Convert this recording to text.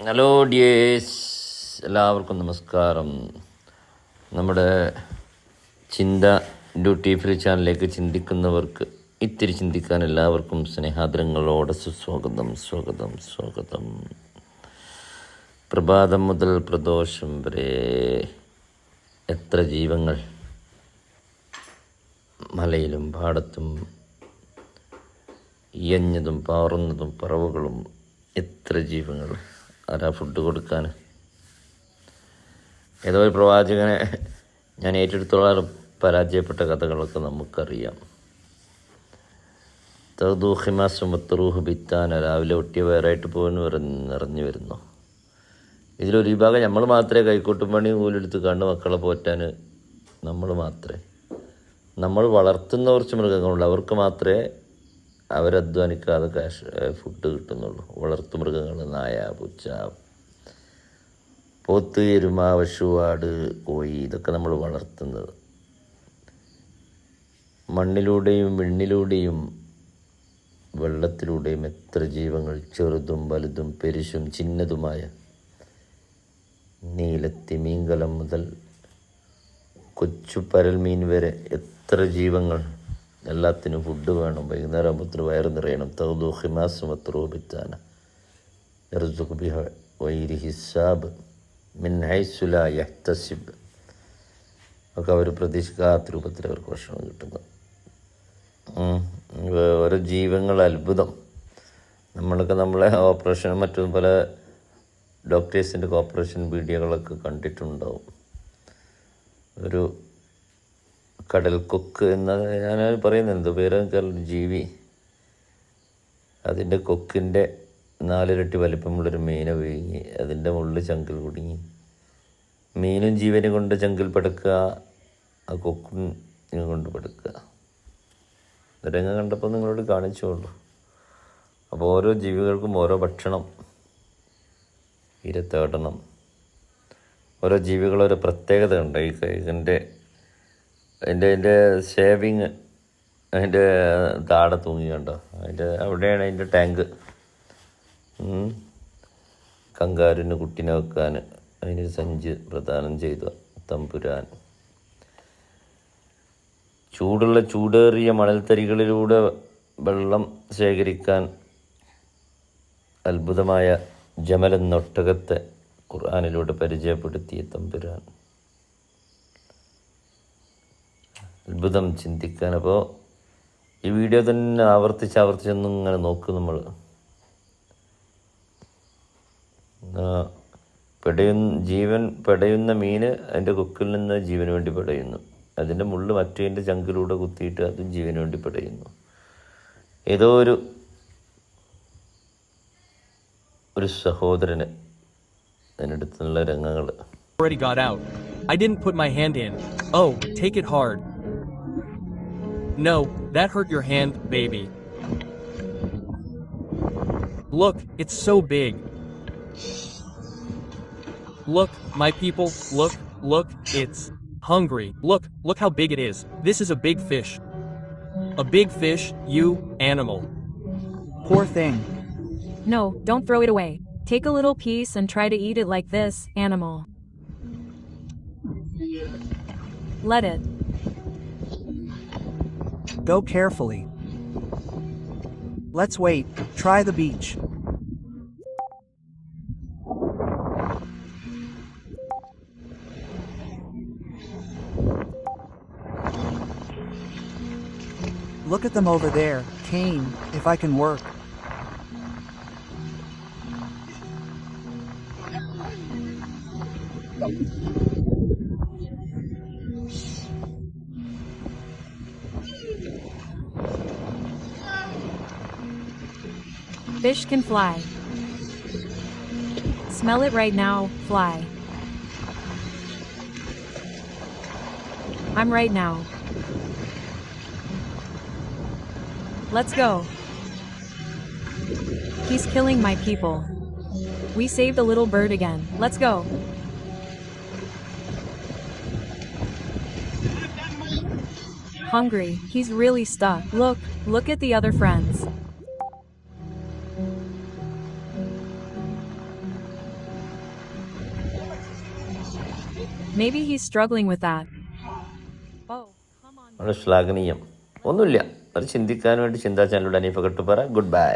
Hello dears, എല്ലാവർക്കും നമസ്കാരം. നമ്മുടെ ചിന്ത ഡ്യൂട്ടി ഫ്രീ ചാനലിലേക്ക് ചിന്തിക്കുന്നവർക്ക് ഇത്തിരി ചിന്തിക്കാൻ എല്ലാവർക്കും സ്നേഹാദരങ്ങളോടെ സ്വാഗതം. പ്രഭാതം മുതൽ പ്രദോഷം വരെ എത്ര ജീവങ്ങൾ മലയിലും പാടത്തും ഇയഞ്ഞതും പാറുന്നതും പറവുകളും, എത്ര ജീവങ്ങൾ. ആരാ ഫുഡ് കൊടുക്കാൻ? ഏതോ ഒരു പ്രവാചകനെ ഞാൻ ഏറ്റെടുത്തോളം പരാജയപ്പെട്ട കഥകളൊക്കെ നമുക്കറിയാം. തൗദൂഹിമാസുമത്തറൂഹ് ബിത്താന, രാവിലെ ഒട്ടിയ വയറായിട്ട് പോകുന്നു നിറഞ്ഞു വരുന്നു. ഇതിലൊരു വിഭാഗം നമ്മൾ മാത്രമേ കൈക്കോട്ടും പണി കൂലെടുത്ത് കണ്ട് മക്കളെ പോറ്റാൻ നമ്മൾ വളർത്തുന്ന കുറച്ച് മൃഗങ്ങളുണ്ട്, അവർക്ക് മാത്രമേ അവരധ്വാനിക്കാതെ ഫുഡ് കിട്ടുന്നുള്ളൂ. വളർത്തുമൃഗങ്ങൾ, നായ, പൂച്ച, പോത്ത്, എരുമ, പശു, ആട്, കോഴി, ഇതൊക്കെ നമ്മൾ വളർത്തുന്നത്. മണ്ണിലൂടെയും വിണ്ണിലൂടെയും വെള്ളത്തിലൂടെയും എത്ര ജീവങ്ങൾ, ചെറുതും വലുതും പെരുശും ചിന്നതുമായ, നീലത്തി മീൻകലം മുതൽ കൊച്ചു പരൽമീൻ വരെ എത്ര ജീവങ്ങൾ. എല്ലാത്തിനും ഫുഡ് വേണം. വൈകുന്നേരം ആകുമ്പോഴത്തിന് വയറ് നിറയണം. തൗദൂഹിമാസുമത്രൂബിത്താന ഹിസാബ് മിൻ ഹൈസു ലാ യഹ്തസിബ് ഒക്കെ അവർ പ്രതീക്ഷിക്കാത്ത രൂപത്തിൽ അവർക്ക് ഭക്ഷണം കിട്ടുന്നു. ഓരോ ജീവങ്ങൾ അത്ഭുതം. നമ്മളെ ഓപ്പറേഷൻ മറ്റും പല ഡോക്ടേഴ്സിൻ്റെ ഓപ്പറേഷൻ വീഡിയോകളൊക്കെ കണ്ടിട്ടുണ്ടാവും. ഒരു കടൽ കൊക്ക് എന്ന ഞാൻ പറയുന്നത് എന്ത് പേരൊക്കെ ജീവി, അതിൻ്റെ കൊക്കിൻ്റെ 4 ഇരട്ടി വലിപ്പമുള്ളൊരു മീനെ വീങ്ങി അതിൻ്റെ മുകളിൽ ചങ്കിൽ കുടുങ്ങി. മീനും ജീവനെ കൊണ്ട് ചങ്കിൽ പെടുക്കുക, ആ കൊക്കും കൊണ്ട് പെടുക്കുക. രംഗം കണ്ടപ്പോൾ നിങ്ങളോട് കാണിച്ചോളൂ. അപ്പോൾ ഓരോ ജീവികൾക്കും ഓരോ ഭക്ഷണം തേടണം. ഓരോ ജീവികളോരോ പ്രത്യേകത ഉണ്ട്. അതിൻ്റെ ഷേവിങ് അതിൻ്റെ താടെ തൂങ്ങി കണ്ടോ, അവിടെയാണ് അതിൻ്റെ ടാങ്ക്. കങ്കാരുവിന് കുട്ടിനെ വെക്കാൻ അതിനൊരു സഞ്ചി പ്രദാനം ചെയ്ത തമ്പുരാൻ. ചൂടേറിയ മണൽത്തരികളിലൂടെ വെള്ളം ശേഖരിക്കാൻ അത്ഭുതമായ ജമൽ എന്ന ഒട്ടകത്തെ ഖുർആനിലൂടെ പരിചയപ്പെടുത്തിയ തമ്പുരാൻ. അത്ഭുതം ചിന്തിക്കാൻ. അപ്പോൾ ഈ വീഡിയോ തന്നെ ആവർത്തിച്ചൊന്നും ഇങ്ങനെ നോക്കും. നമ്മൾ ജീവൻ പെടയുന്ന മീന് അതിൻ്റെ കൊക്കിൽ നിന്ന് ജീവന് വേണ്ടി പെടയുന്നു. അതിൻ്റെ മുള്ള് മറ്റേതിൻ്റെ ചങ്കിലൂടെ കുത്തിയിട്ട് അതും ജീവന് വേണ്ടി പെടയുന്നു. ഏതോ ഒരു സഹോദരന് അതിനടുത്തുള്ള രംഗങ്ങൾ. Already got out. I didn't put my hand in. Oh, take it hard. No, that hurt your hand, baby. Look, it's so big. Look, my people, look, it's hungry. Look how big it is. This is a big fish. A big fish, you animal. Poor thing. No, don't throw it away. Take a little piece and try to eat it like this, animal. Let it. Go carefully. Let's wait. Try the beach. Look at them over there. Cain, if I can work. Fish can fly. Smell it right now, fly. I'm right now. Let's go. He's killing my people. We saved a little bird again. Let's go. Hungry, he's really stuck. Look at the other friends. Maybe he's struggling with that. Oh, come on. വളരെ ശ്ലാഘനീയം. ഒന്നുമില്ല, അത് ചിന്തിക്കാൻ വേണ്ടി ചിന്താ ചാനലിലൂടെ Haneefa Kattupara. Good bye.